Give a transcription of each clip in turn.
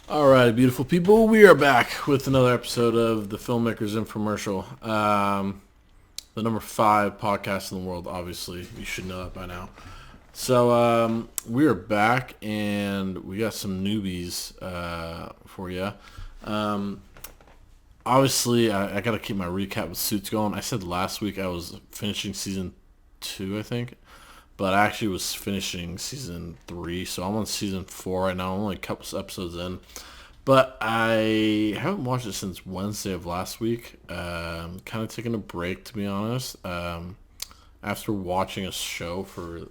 All right, beautiful people. We are back with another episode of the Filmmakers Infomercial. The number 5 podcast in the world, obviously. You should know that by now. So we are back, and we got some newbies for you. Obviously, I got to keep my recap with Suits going. I said last week I was finishing season 2, I think. But I actually was finishing season 3, so I'm on season 4 right now. I'm only a couple episodes in. But I haven't watched it since Wednesday of last week. Kind of taking a break, to be honest. After watching a show for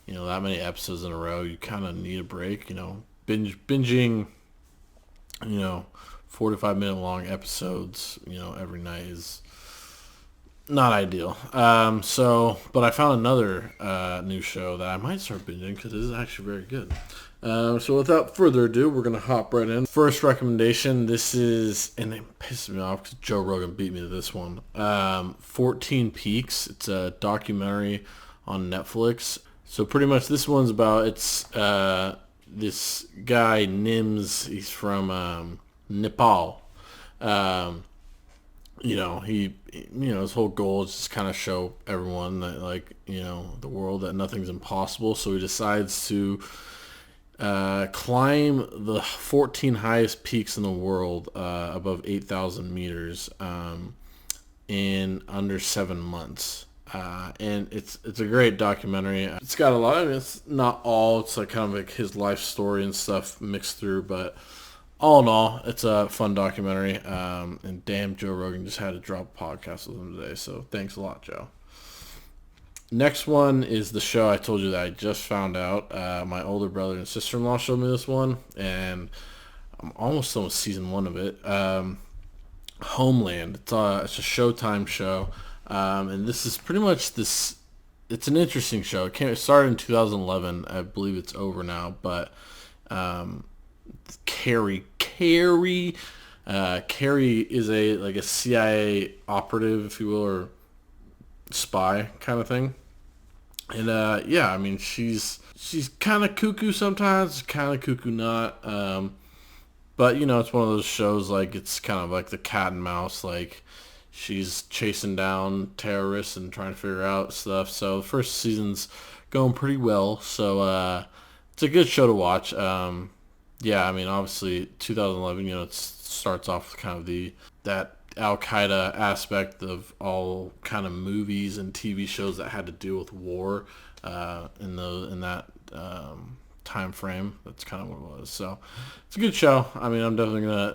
that many episodes in a row, you kind of need a break. Binging 45-minute long episodes every night is not ideal. But I found another new show that I might start binging because it is actually very good. So without further ado, we're going to hop right in. First recommendation, this is, and it pisses me off because Joe Rogan beat me to this one, 14 Peaks. It's a documentary on Netflix. So pretty much this one's about, it's this guy, Nims, he's from Nepal. His whole goal is just kind of show everyone that, the world, that nothing's impossible. So he decides to climb the 14 highest peaks in the world, above 8,000 meters, in under 7 months. And it's a great documentary. It's got a lot of, it's not all, it's like kind of like his life story and stuff mixed through, but all in all, it's a fun documentary. And damn, Joe Rogan just had to drop a podcast with him today, so thanks a lot, Joe. Next one is the show I told you that I just found out. My older brother and sister-in-law showed me this one, and I'm almost on season 1 of it. Homeland. It's a Showtime show, and this is pretty much this. It's an interesting show. It started in 2011. I believe it's over now, but Carrie is a CIA operative, if you will, or spy kind of thing. And she's kind of cuckoo sometimes, kind of cuckoo not. But it's one of those shows, like, it's kind of like the cat and mouse, like she's chasing down terrorists and trying to figure out stuff. So the first season's going pretty well. So it's a good show to watch. Obviously 2011, it starts off with kind of that Al Qaeda aspect of all kind of movies and TV shows that had to deal with war in that time frame. That's kind of what it was. So it's a good show. I mean,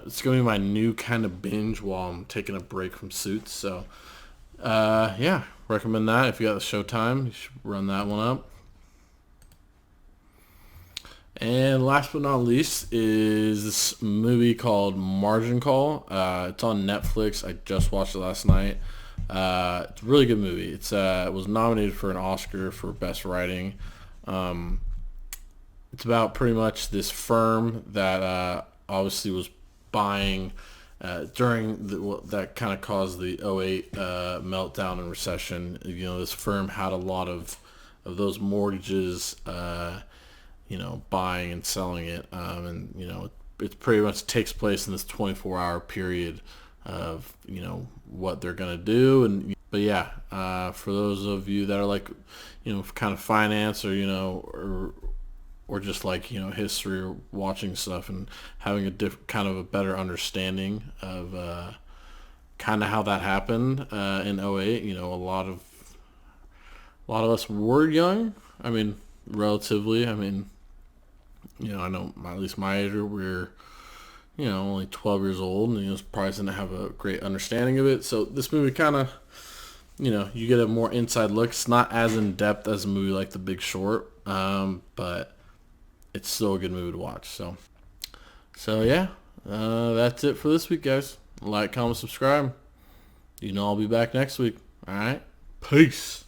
it's gonna be my new kind of binge while I'm taking a break from Suits. So recommend that. If you got the Showtime, you should run that one up. And last but not least is this movie called Margin Call. It's on Netflix. I just watched it last night. It's a really good movie. It was nominated for an Oscar for Best Writing. It's about pretty much this firm that obviously was buying during that kind of caused the '08 meltdown and recession. This firm had a lot of those mortgages. Buying and selling it, it pretty much takes place in this 24-hour period of what they're gonna do. For those of you that are like kind of finance or just like history or watching stuff and having a kind of a better understanding of kind of how that happened in '08. A lot of us were young. I mean, relatively. I mean, I know at least my age, we're, only 12 years old, and probably didn't have a great understanding of it. So this movie kind of, you get a more inside look. It's not as in depth as a movie like The Big Short, but it's still a good movie to watch. That's it for this week, guys. Like, comment, subscribe. I'll be back next week. All right, peace.